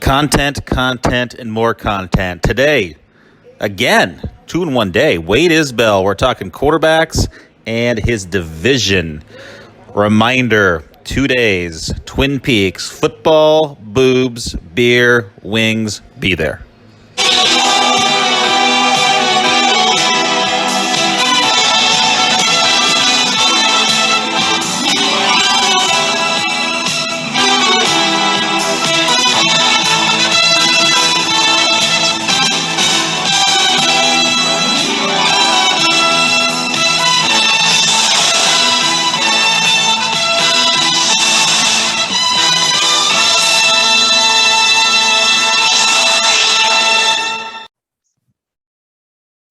Content, and more content. Today, again, 2 in 1 day. Wade Isbell. We're talking quarterbacks and his division. Reminder, 2 days, Twin Peaks, football, boobs, beer, wings, be there.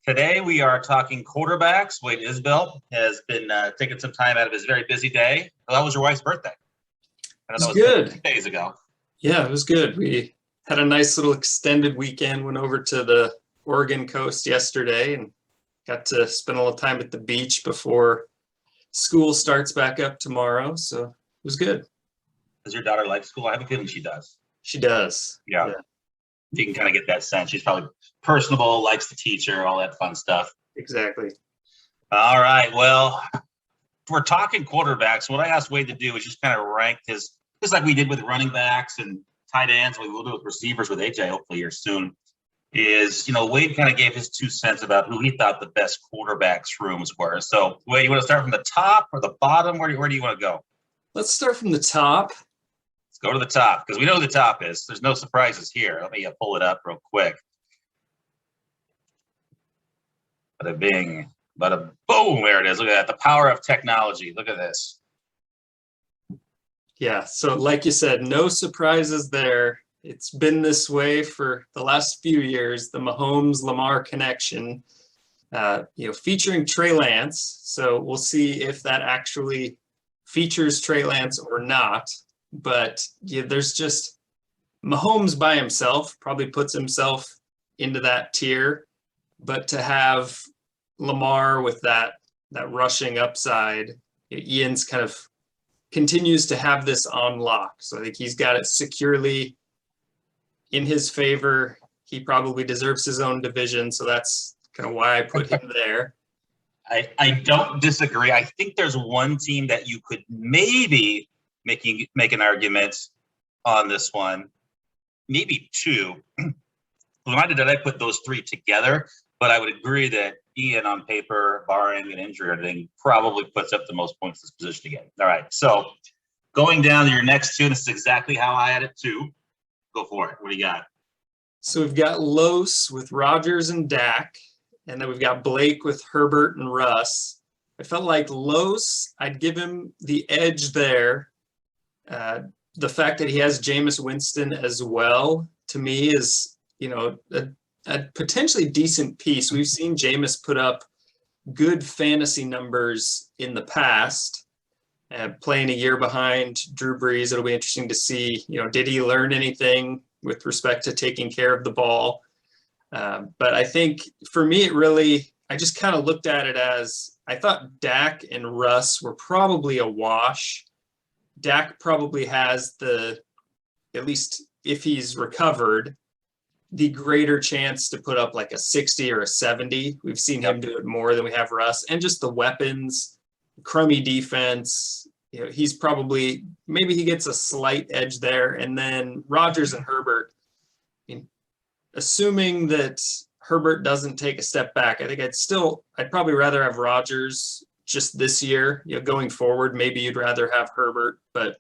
Today we are talking quarterbacks. Wade Isbell has been taking some time out of his very busy day. Well, that was your wife's birthday. It was good. 2 days ago. Yeah, it was good. We had a nice little extended weekend, went over to the Oregon coast yesterday and got to spend a little time at the beach before school starts back up tomorrow. So it was good. Does your daughter like school? I have a feeling she does. She does. Yeah. You can kind of get that sense. She's probably personable, likes the teacher, all that fun stuff. Exactly. All right. Well, we're talking quarterbacks. What I asked Wade to do is just kind of rank his, just like we did with running backs and tight ends, we will do with receivers with AJ hopefully here soon, is, Wade kind of gave his 2 cents about who he thought the best quarterbacks rooms were. So, Wade, you want to start from the top or the bottom? Where do you want to go? Let's start from the top. Go to the top because we know who the top is. There's no surprises here. Let me pull it up real quick. Bada bing, bada boom. There it is. Look at that. The power of technology. Look at this. Yeah. So like you said, no surprises there. It's been this way for the last few years, the Mahomes-Lamar connection, featuring Trey Lance. So we'll see if that actually features Trey Lance or not. But there's just Mahomes by himself probably puts himself into that tier, but to have Lamar with that rushing upside, Ian's kind of continues to have this on lock. So I think he's got it securely in his favor. He probably deserves his own division, so that's kind of why I put him there. I don't disagree. I think there's one team that you could maybe make an argument on this one, maybe two. Why did I put those three together? But I would agree that Ian on paper, barring an injury or anything, probably puts up the most points in this position again. All right, so going down to your next two, this is exactly how I had it too. Go for it. What do you got? So we've got Los with Rodgers and Dak, and then we've got Blake with Herbert and Russ. I felt like Los, I'd give him the edge there. The fact that he has Jameis Winston as well, to me, is, a potentially decent piece. We've seen Jameis put up good fantasy numbers in the past, playing a year behind Drew Brees. It'll be interesting to see, did he learn anything with respect to taking care of the ball? But I think for me, I just kind of looked at it as, I thought Dak and Russ were probably a wash. Dak probably has at least if he's recovered, the greater chance to put up like a 60 or a 70. We've seen him do it more than we have Russ, and just the weapons, crummy defense. He's probably, maybe he gets a slight edge there. And then Rodgers and Herbert, assuming that Herbert doesn't take a step back, I think I'd probably rather have Rodgers just this year. Going forward, maybe you'd rather have Herbert, but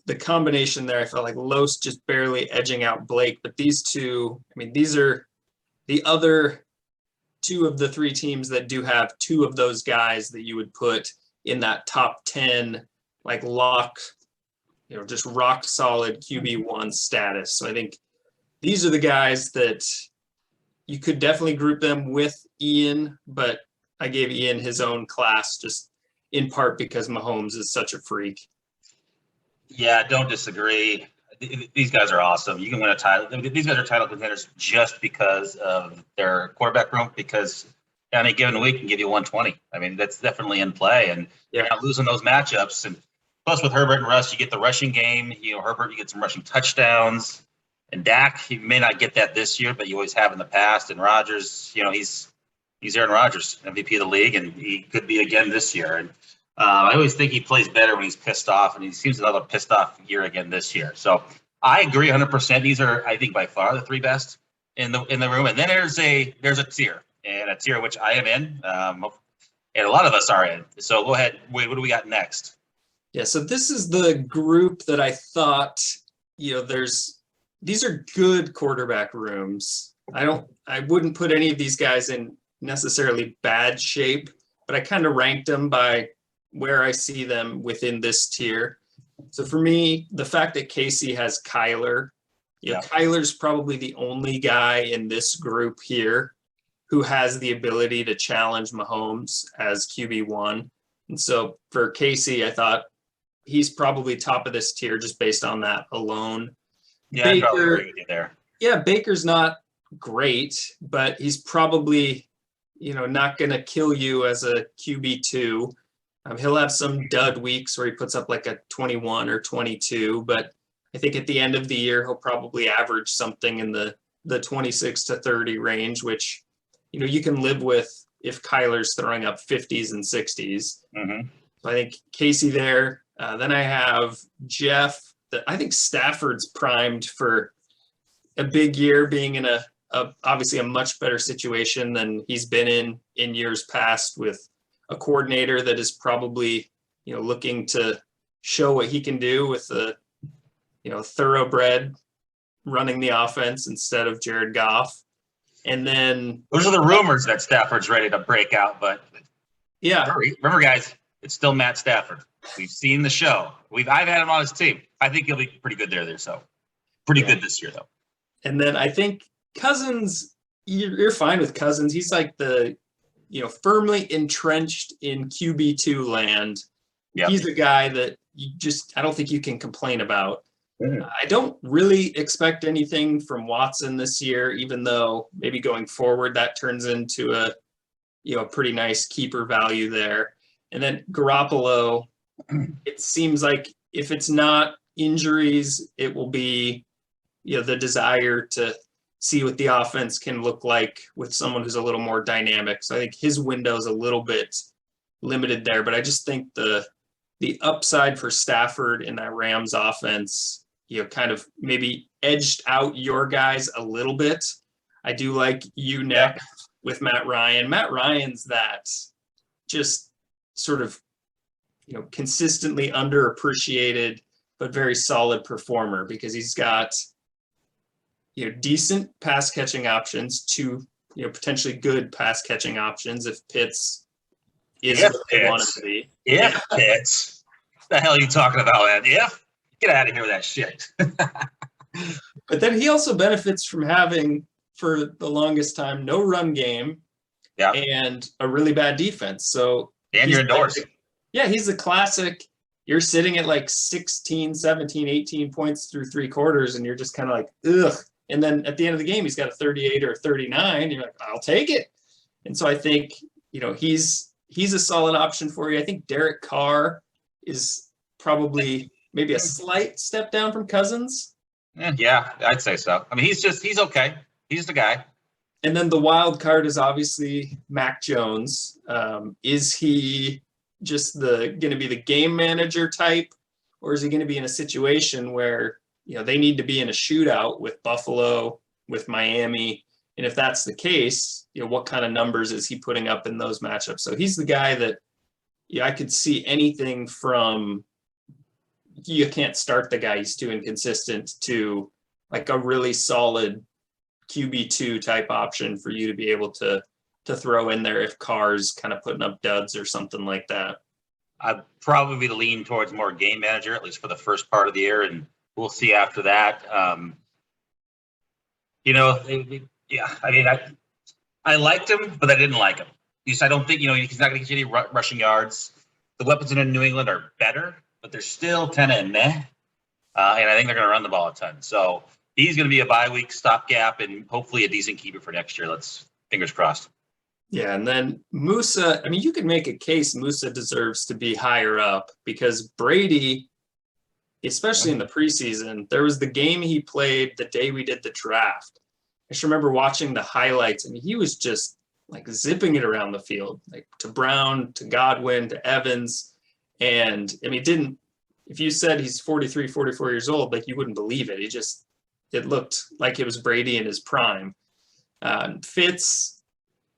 the combination there, I felt like Los just barely edging out Blake. But these two, these are the other two of the three teams that do have two of those guys that you would put in that top 10, like lock, just rock solid QB1 status. So I think these are the guys that you could definitely group them with Ian, but I gave Ian his own class just in part because Mahomes is such a freak. Yeah, don't disagree. These guys are awesome. You can win a title. These guys are title contenders just because of their quarterback room, because any given week can give you 120. That's definitely in play, and you're not losing those matchups. And Plus, with Herbert and Russ, you get the rushing game. Herbert, you get some rushing touchdowns. And Dak, you may not get that this year, but you always have in the past. And Rodgers, he's Aaron Rodgers, MVP of the league, and he could be again this year. And I always think he plays better when he's pissed off, and he seems another pissed off year again this year. So I agree 100%. These are, I think, by far the three best in the room. And then there's a tier, and a tier which I am in, and a lot of us are in. So go ahead, Wade. What do we got next? Yeah, so this is the group that I thought, these are good quarterback rooms. I wouldn't put any of these guys in necessarily bad shape, but I kind of ranked them by where I see them within this tier. So for me, the fact that Casey has Kyler, Kyler's probably the only guy in this group here who has the ability to challenge Mahomes as QB1. And so for Casey, I thought he's probably top of this tier just based on that alone. Yeah, I probably agree with you there. Yeah, Baker's not great, but he's probably, not going to kill you as a QB2. He'll have some dud weeks where he puts up like a 21 or 22, but I think at the end of the year, he'll probably average something in the 26 to 30 range, which, you can live with if Kyler's throwing up 50s and 60s. Mm-hmm. So I think Casey there. Then I have Jeff. I think Stafford's primed for a big year, being in obviously a much better situation than he's been in years past, with a coordinator that is probably, looking to show what he can do with a, thoroughbred running the offense instead of Jared Goff. And then those are the rumors that Stafford's ready to break out, but yeah, remember guys, it's still Matt Stafford. We've seen the show. I've had him on his team. I think he'll be pretty good there. So pretty good this year though. And then I think Cousins, you're fine with Cousins. He's like the, firmly entrenched in QB2 land. Yep. He's a guy that I don't think you can complain about. I don't really expect anything from Watson this year, even though maybe going forward that turns into a pretty nice keeper value there. And then Garoppolo, it seems like if it's not injuries, it will be, the desire to see what the offense can look like with someone who's a little more dynamic. So I think his window is a little bit limited there, but I just think the upside for Stafford in that Rams offense, kind of maybe edged out your guys a little bit. I do like you next with Matt Ryan. Matt Ryan's that just sort of, consistently underappreciated, but very solid performer, because he's got, decent pass catching options to, potentially good pass catching options if Pitts is what they want him to be. If Pitts. What the hell are you talking about, man? If? Get out of here with that shit. But then he also benefits from having, for the longest time, no run game and a really bad defense. So and you're indoors. He's the classic. You're sitting at like 16, 17, 18 points through three quarters, and you're just kind of like, ugh. And then at the end of the game, he's got a 38 or a 39. You're like, I'll take it. And so I think, he's a solid option for you. I think Derek Carr is probably maybe a slight step down from Cousins. Yeah, I'd say so. I mean, he's okay. He's the guy. And then the wild card is obviously Mac Jones. Is he just going to be the game manager type, or is he going to be in a situation where, they need to be in a shootout with Buffalo, with Miami? And if that's the case, what kind of numbers is he putting up in those matchups? So he's the guy that, I could see anything from you can't start the guy, he's too inconsistent, to like a really solid QB2 type option for you to be able to throw in there if Carr's kind of putting up duds or something like that. I'd probably lean towards more game manager, at least for the first part of the year, and we'll see after that. I mean, I liked him, but I didn't like him. I don't think, he's not going to get you any rushing yards. The weapons in New England are better, but they're still kind of meh. And I think they're going to run the ball a ton. So he's going to be a bye week stopgap and hopefully a decent keeper for next year. Fingers crossed. Yeah, and then Musa, I mean, you could make a case Musa deserves to be higher up because Brady, especially in the preseason, there was the game he played the day we did the draft. I just remember watching the highlights, and he was just like zipping it around the field, like to Brown, to Godwin, to Evans. And I mean, if you said he's 43, 44 years old, like you wouldn't believe it. It looked like it was Brady in his prime. Fitz,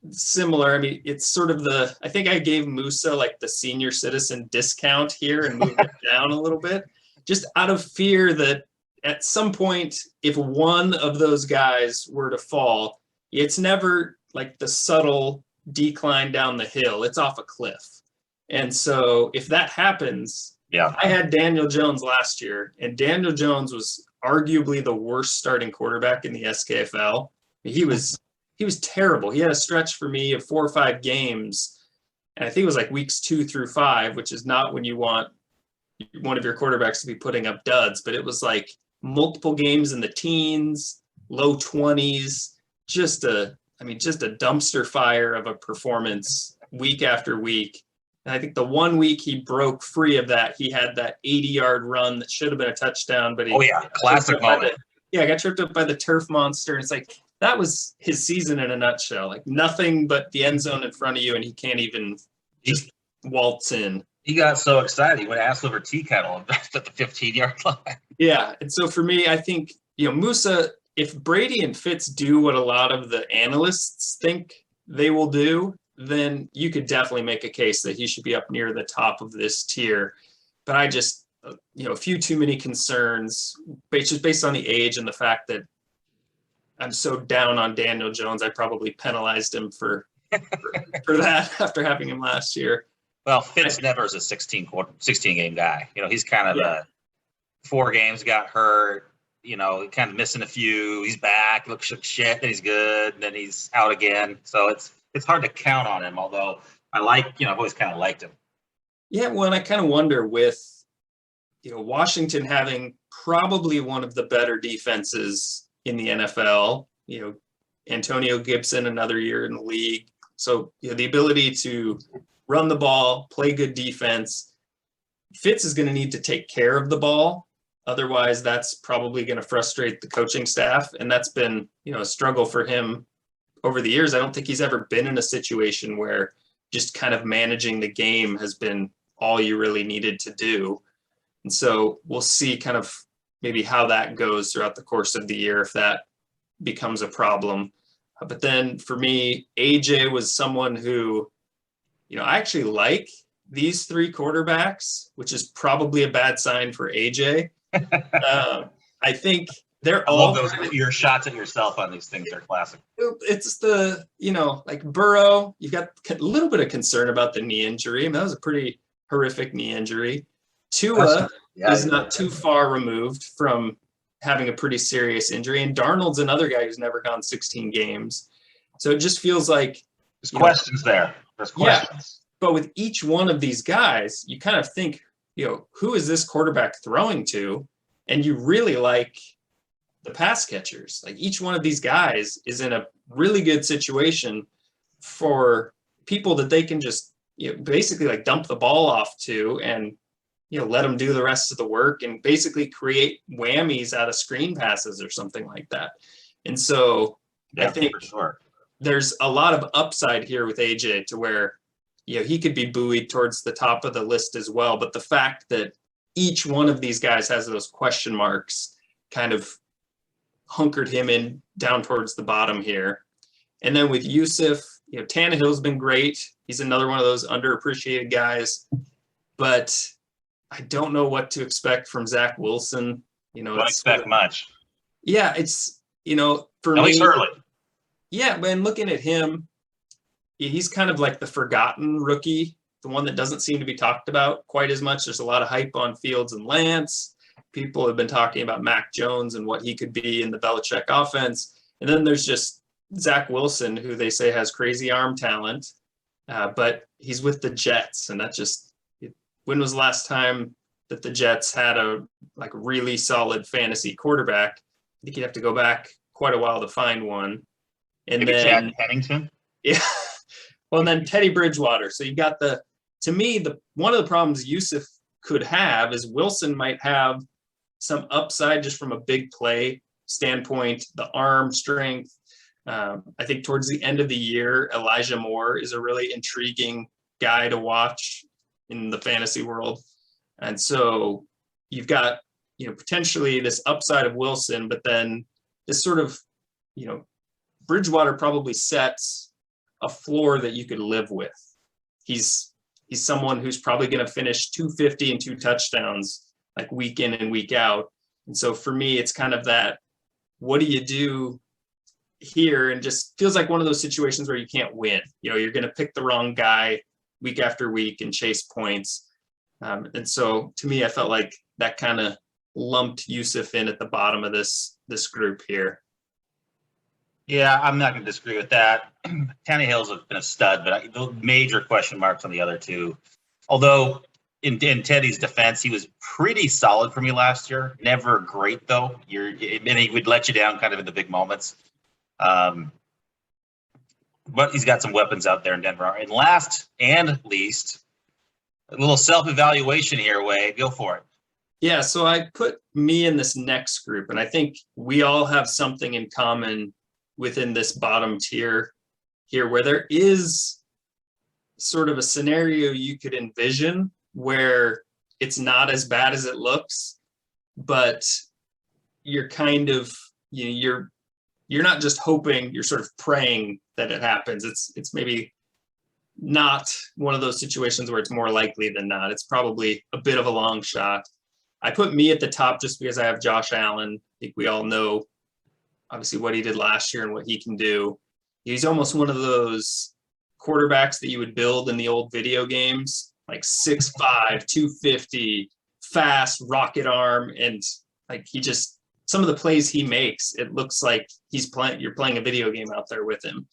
similar. I mean, it's sort of I think I gave Musa like the senior citizen discount here and moved it down a little bit, just out of fear that at some point, if one of those guys were to fall, it's never like the subtle decline down the hill. It's off a cliff. And so if that happens, Yeah. I had Daniel Jones last year, and Daniel Jones was arguably the worst starting quarterback in the SKFL. He was terrible. He had a stretch for me of 4 or 5 games, and I think it was like weeks 2 through 5, which is not when you want one of your quarterbacks to be putting up duds, but it was like multiple games in the teens, low 20s, just a dumpster fire of a performance week after week. And I think the 1 week he broke free of that, he had that 80-yard run that should have been a touchdown, but classic moment. Got tripped up by the turf monster. And it's like, that was his season in a nutshell. Like nothing but the end zone in front of you, and he can't even just waltz in. He got so excited, he went ass over tea kettle at the 15-yard line. Yeah, and so for me, I think, Musa, if Brady and Fitz do what a lot of the analysts think they will do, then you could definitely make a case that he should be up near the top of this tier. But I just, a few too many concerns, just based on the age and the fact that I'm so down on Daniel Jones. I probably penalized him for that after having him last year. Well, Fitz never is a 16 game guy. He's kind of a 4 games, got hurt, kind of missing a few. He's back, looks like shit, then he's good, and then he's out again. So it's hard to count on him, although I've always kind of liked him. Yeah, well, and I kind of wonder with, Washington having probably one of the better defenses in the NFL, Antonio Gibson, another year in the league. So, the ability to run the ball, play good defense. Fitz is going to need to take care of the ball. Otherwise, that's probably going to frustrate the coaching staff. And that's been, a struggle for him over the years. I don't think he's ever been in a situation where just kind of managing the game has been all you really needed to do. And so we'll see kind of maybe how that goes throughout the course of the year, if that becomes a problem. But then for me, AJ was someone who, I actually like these 3 quarterbacks, which is probably a bad sign for AJ. I think they're all. I love those. Your shots at yourself on these things are classic. It's the, like Burrow, you've got a little bit of concern about the knee injury. I mean, that was a pretty horrific knee injury. Tua is not too far removed from having a pretty serious injury. And Darnold's another guy who's never gone 16 games. So it just feels like there's questions there. There's questions. Yeah, but with each one of these guys, you kind of think, who is this quarterback throwing to? And you really like the pass catchers. Like each one of these guys is in a really good situation for people that they can just, basically like dump the ball off to and, let them do the rest of the work and basically create whammies out of screen passes or something like that. And so I think for sure there's a lot of upside here with AJ to where, he could be buoyed towards the top of the list as well. But the fact that each one of these guys has those question marks kind of hunkered him in down towards the bottom here. And then with Yusuf, Tannehill's been great. He's another one of those underappreciated guys. But I don't know what to expect from Zach Wilson. Don't expect much. Yeah, it's, for at me. least early. Yeah, when looking at him, he's kind of like the forgotten rookie, the one that doesn't seem to be talked about quite as much. There's a lot of hype on Fields and Lance. People have been talking about Mac Jones and what he could be in the Belichick offense. And then there's just Zach Wilson, who they say has crazy arm talent, but he's with the Jets. And that just, when was the last time that the Jets had a really solid fantasy quarterback? I think you'd have to go back quite a while to find one. And maybe then Chad Pennington. Yeah. Well, and then Teddy Bridgewater. So you got to me, one of the problems Yusuf could have is Wilson might have some upside just from a big play standpoint, the arm strength. I think towards the end of the year, Elijah Moore is a really intriguing guy to watch in the fantasy world. And so you've got, potentially this upside of Wilson, but then this sort of, Bridgewater probably sets a floor that you could live with. He's someone who's probably going to finish 250 and 2 touchdowns like week in and week out. And so for me, it's kind of that, what do you do here? And just feels like one of those situations where you can't win. You're going to pick the wrong guy week after week and chase points. And so to me, I felt like that kind of lumped Yusuf in at the bottom of this group here. Yeah, I'm not going to disagree with that. Tannehill's been a stud, but the major question marks on the other two. Although in Teddy's defense, he was pretty solid for me last year. Never great though. And he would let you down kind of in the big moments. But he's got some weapons out there in Denver. And last and least, a little self-evaluation here, Wade. Go for it. Yeah, so I put me in this next group, and I think we all have something in common within this bottom tier here, where there is sort of a scenario you could envision where it's not as bad as it looks, but you're kind of, you're not just hoping, you're sort of praying that it happens. It's maybe not one of those situations where it's more likely than not. It's probably a bit of a long shot. I put me at the top just because I have Josh Allen. I think we all know, obviously, what he did last year and what he can do. He's almost one of those quarterbacks that you would build in the old video games, like 6'5", 250, fast, rocket arm. And like some of the plays he makes, it looks like you're playing a video game out there with him.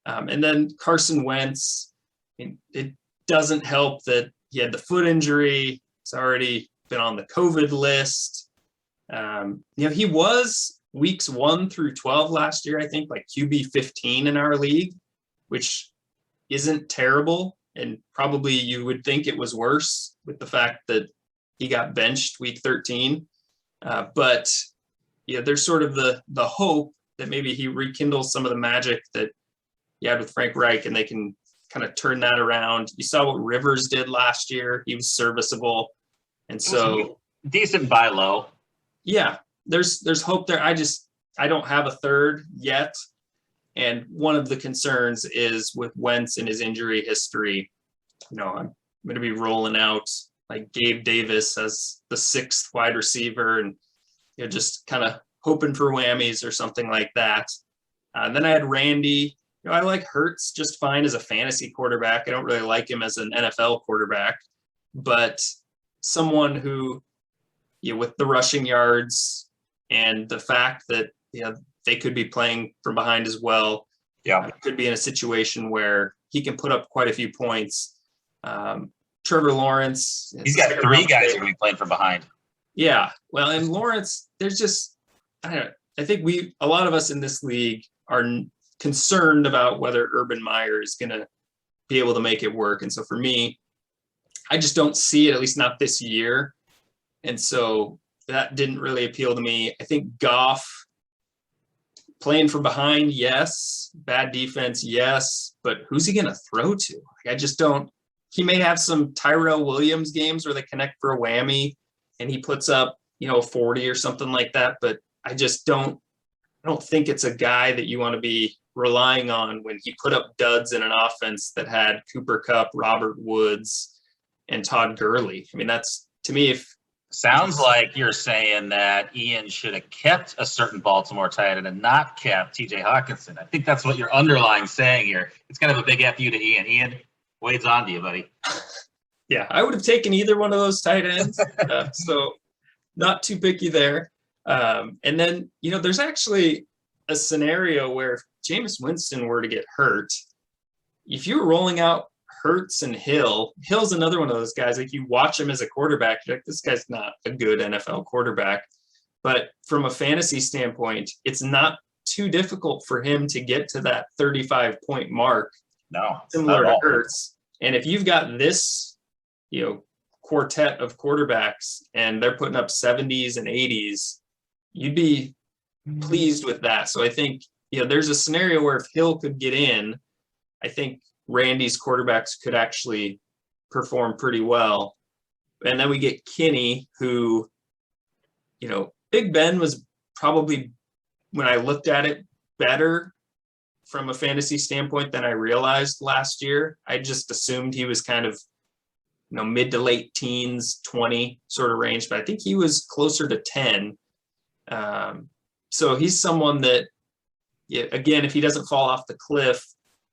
And then Carson Wentz, it doesn't help that he had the foot injury. It's already been on the COVID list. He was weeks 1 through 12 last year, I think, like QB 15 in our league, which isn't terrible. And probably you would think it was worse with the fact that he got benched week 13. But there's sort of the hope that maybe he rekindles some of the magic that he had with Frank Reich, and they can kind of turn that around. You saw what Rivers did last year. He was serviceable. And so decent buy low. Yeah, there's hope there. I don't have a third yet. And one of the concerns is with Wentz and his injury history. I'm going to be rolling out like Gabe Davis as the 6th wide receiver and just kind of hoping for whammies or something like that. And then I had Randy. I like Hurts just fine as a fantasy quarterback. I don't really like him as an NFL quarterback, but someone who, with the rushing yards and the fact that they could be playing from behind as well. Yeah, could be in a situation where he can put up quite a few points. Trevor Lawrence. He's got 3 guys who are going to be playing from behind. Yeah, well, and Lawrence, there's just, I think a lot of us in this league are concerned about whether Urban Meyer is going to be able to make it work. And so for me, I just don't see it, at least not this year. And so that didn't really appeal to me. I think Goff playing from behind, yes. Bad defense, yes. But who's he going to throw to? I just don't. He may have some Tyrell Williams games where they connect for a whammy and he puts up, 40 or something like that. But I just don't think it's a guy that you want to be relying on when he put up duds in an offense that had Cooper Kupp, Robert Woods, and Todd Gurley. I mean, that's, to me, Sounds like you're saying that Ian should have kept a certain Baltimore tight end and not kept TJ Hawkinson. I think that's what you're underlying saying here. It's kind of a big FU to Ian. Ian, Wade's on to you, buddy. Yeah, I would have taken either one of those tight ends. So not too picky there. And then, there's actually a scenario where if Jameis Winston were to get hurt, if you were rolling out Hurts and Hill's another one of those guys, like you watch him as a quarterback, you're like, this guy's not a good NFL quarterback. But from a fantasy standpoint, it's not too difficult for him to get to that 35-point mark No, not similar at to all. Hurts. And if you've got this, quartet of quarterbacks and they're putting up 70s and 80s, you'd be pleased with that. So I think, there's a scenario where if Hill could get in, I think Randy's quarterbacks could actually perform pretty well. And then we get Kinney, who, Big Ben was probably, when I looked at it, better from a fantasy standpoint than I realized last year. I just assumed he was kind of, mid to late teens, 20 sort of range, but I think he was closer to 10. So he's someone that, again, if he doesn't fall off the cliff,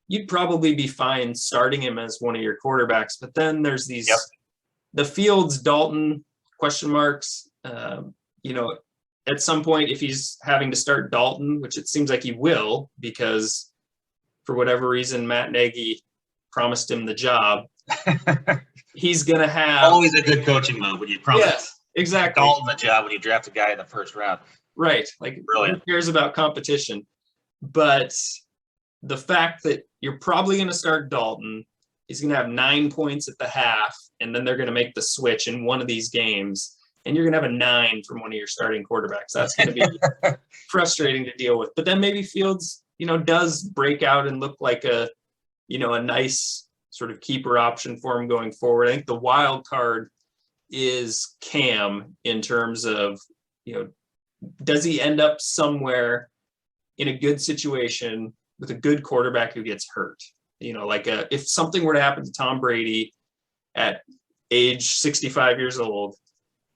you'd probably be fine starting him as one of your quarterbacks. But then there's these, the Fields, Dalton question marks. At some point, if he's having to start Dalton, which it seems like he will, because for whatever reason, Matt Nagy promised him the job, he's going to have... Always a good coaching move when you promise exactly. Dalton the job when you draft a guy in the first round. Right. Like, brilliant. Who cares about competition? But the fact that you're probably going to start Dalton, he's going to have 9 points at the half, and then they're going to make the switch in one of these games, and you're going to have a 9 from one of your starting quarterbacks. That's going to be frustrating to deal with. But then maybe Fields, does break out and look like a nice sort of keeper option for him going forward. I think the wild card is Cam in terms of, does he end up somewhere in a good situation with a good quarterback who gets hurt? If something were to happen to Tom Brady at age 65 years old,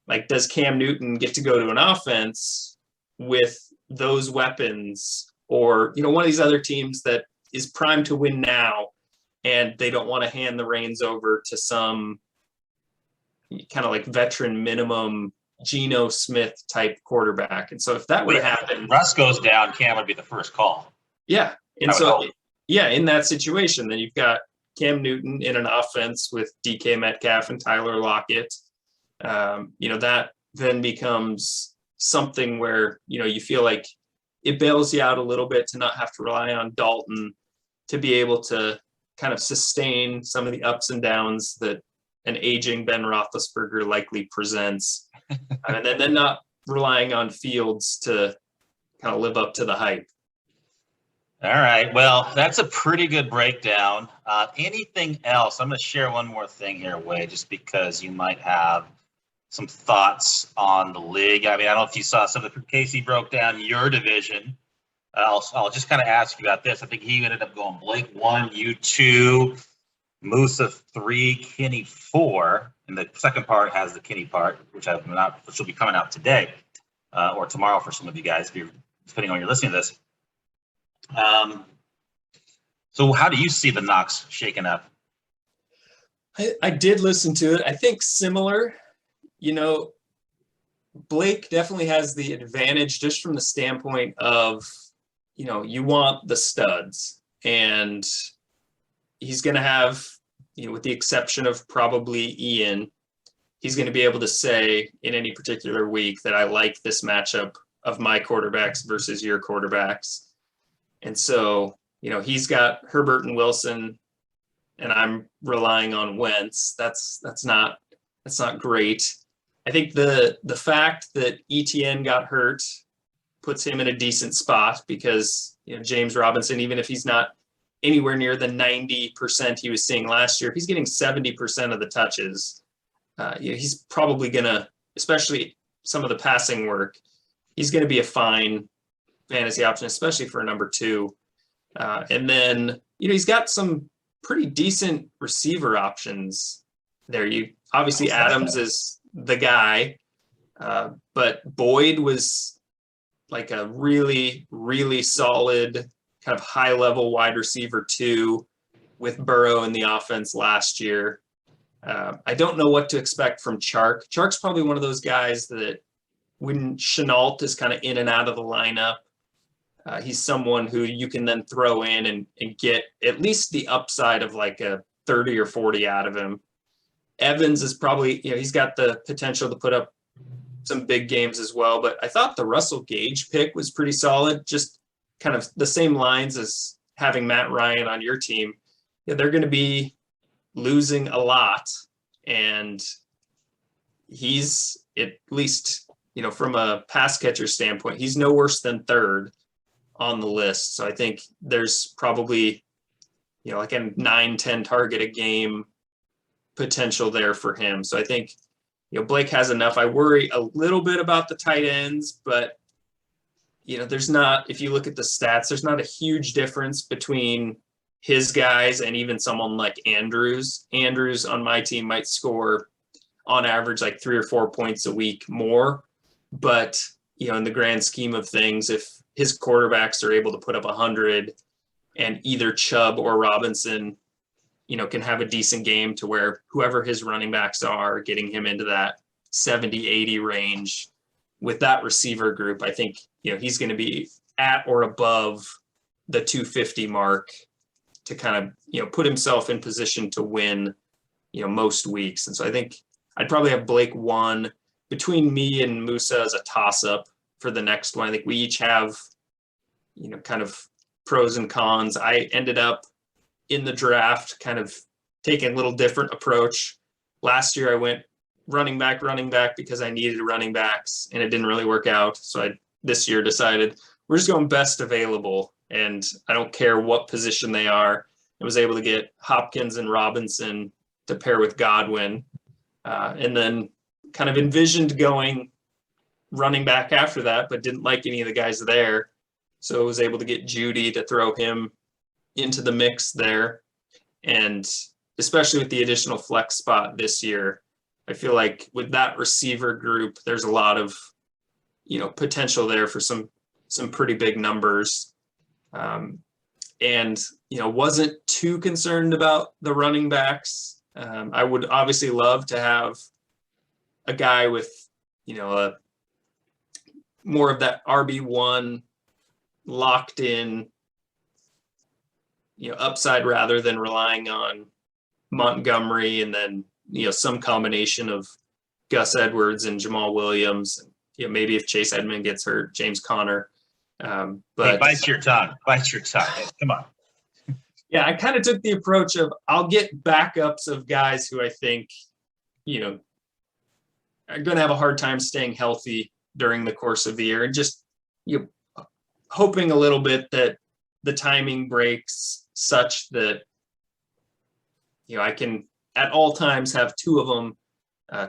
like, does Cam Newton get to go to an offense with those weapons, or, one of these other teams that is primed to win now and they don't want to hand the reins over to some kind of like veteran minimum Geno Smith type quarterback? And so if that would happen, Russ goes down, Cam would be the first call. Yeah. And so, in that situation, then you've got Cam Newton in an offense with DK Metcalf and Tyler Lockett. That then becomes something where, you feel like it bails you out a little bit to not have to rely on Dalton to be able to kind of sustain some of the ups and downs that an aging Ben Roethlisberger likely presents. And then not relying on Fields to kind of live up to the hype. All right. Well, that's a pretty good breakdown. Anything else? I'm going to share one more thing here, Wade, just because you might have some thoughts on the league. I mean, I don't know if you saw some of the Casey broke down your division. I'll just kind of ask you about this. I think he ended up going Blake 1, you 2, Musa 3, Kenny 4, and the second part has the Kenny part, which will be coming out today or tomorrow for some of you guys, depending on you're listening to this. So how do you see the Knox shaking up? I did listen to it. I think similar. Blake definitely has the advantage just from the standpoint of, you want the studs, and he's going to have, with the exception of probably Ian, he's going to be able to say in any particular week that I like this matchup of my quarterbacks versus your quarterbacks. And so, he's got Herbert and Wilson, and I'm relying on Wentz. That's not great. I think the fact that ETN got hurt puts him in a decent spot because, James Robinson, even if he's not anywhere near the 90% he was seeing last year, if he's getting 70% of the touches, he's probably going to, especially some of the passing work, he's going to be a fine fantasy option, especially for a number 2. And then, he's got some pretty decent receiver options there. Obviously Adams is the guy, but Boyd was like a really, really solid kind of high level wide receiver 2 with Burrow in the offense last year. I don't know what to expect from Chark. Chark's probably one of those guys that when Chenault is kind of in and out of the lineup, he's someone who you can then throw in and get at least the upside of like a 30 or 40 out of him. Evans is probably, he's got the potential to put up some big games as well, but I thought the Russell Gage pick was pretty solid, just kind of the same lines as having Matt Ryan on your team. yeah, they're going to be losing a lot, and he's at least, from a pass catcher standpoint, he's no worse than third on the list. So I think there's probably, like a 9-10 target a game potential there for him. So I think, Blake has enough. I worry a little bit about the tight ends, but there's not, if you look at the stats, there's not a huge difference between his guys and even someone like Andrews. Andrews on my team might score on average like 3 or 4 points a week more. But, in the grand scheme of things, if his quarterbacks are able to put up 100 and either Chubb or Robinson, can have a decent game to where whoever his running backs are, getting him into that 70, 80 range with that receiver group, I think, he's going to be at or above the 250 mark to kind of, put himself in position to win, most weeks. And so I think I'd probably have Blake 1. Between me and Musa as a toss-up for the next one. I think we each have, kind of pros and cons. I ended up in the draft kind of taking a little different approach. Last year I went running back because I needed running backs, and it didn't really work out. So I this year decided we're just going best available, and I don't care what position they are. I was able to get Hopkins and Robinson to pair with Godwin, and then kind of envisioned going running back after that, but didn't like any of the guys there. So I was able to get Judy to throw him into the mix there. And especially with the additional flex spot this year, I feel like with that receiver group, there's a lot of, potential there for some pretty big numbers. And, wasn't too concerned about the running backs. I would obviously love to have a guy with, more of that RB1 locked in, upside rather than relying on Montgomery and then, some combination of Gus Edwards and Jamal Williams. Maybe if Chase Edmond gets hurt, James Conner. But hey, bite your tongue. Come on. Yeah, I kind of took the approach of I'll get backups of guys who I think, are going to have a hard time staying healthy during the course of the year, and just hoping a little bit that the timing breaks such that I can at all times have 2 of them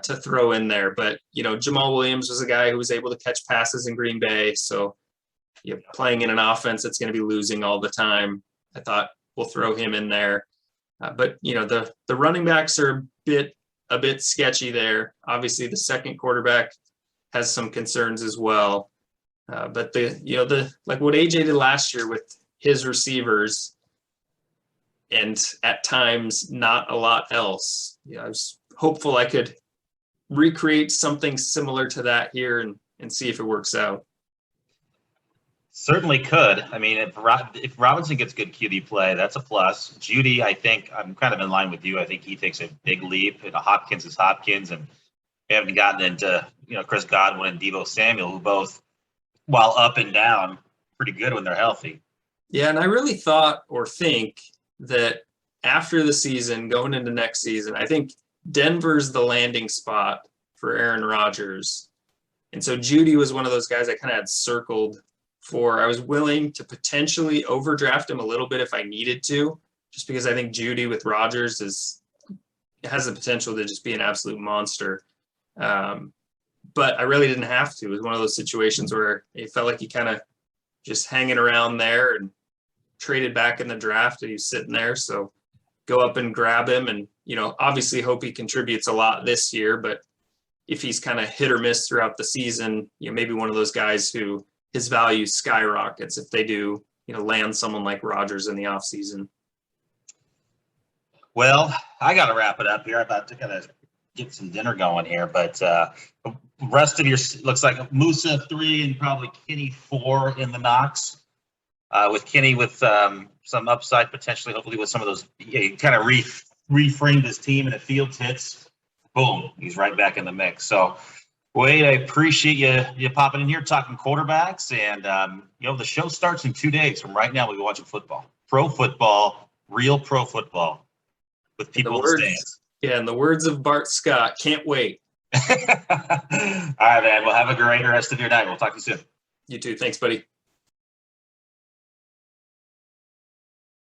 to throw in there. But Jamal Williams was a guy who was able to catch passes in Green Bay, so playing in an offense that's going to be losing all the time, I thought we'll throw him in there. But the running backs are a bit sketchy there. Obviously, the second quarterback has some concerns as well. But the like what AJ did last year with his receivers, and at times not a lot else. I was hopeful I could recreate something similar to that here and see if it works out. Certainly could. I mean, if Robinson gets good QB play, that's a plus. Judy, I think I'm kind of in line with you. I think he takes a big leap. Hopkins is Hopkins, and we haven't gotten into Chris Godwin and Deebo Samuel, who both, while up and down, pretty good when they're healthy. Yeah, and I really thought or think that after the season, going into next season, I think Denver's the landing spot for Aaron Rodgers. And so Judy was one of those guys I kind of had circled for. I was willing to potentially overdraft him a little bit if I needed to, just because I think Judy with Rodgers has the potential to just be an absolute monster. But I really didn't have to. It was one of those situations where it felt like he kind of just hanging around there and traded back in the draft, and he's sitting there. So go up and grab him, and, obviously hope he contributes a lot this year. But if he's kind of hit or miss throughout the season, maybe one of those guys who his value skyrockets if they do, land someone like Rodgers in the offseason. Well, I got to wrap it up here. I'm about to kind of get some dinner going here, but rest of your looks like Musa 3 and probably Kenny 4 in the Knox. With Kenny with some upside potentially, hopefully with some of those, he kind of reframed his team, and if Fields hits, boom, he's right back in the mix. So, Wade, I appreciate you popping in here talking quarterbacks, and the show starts in 2 days from right now. We'll be watching football, pro football, real pro football with people in the stands. Yeah, in the words of Bart Scott, can't wait. All right, man. Well, have a great rest of your night. We'll talk to you soon. You too. Thanks, buddy.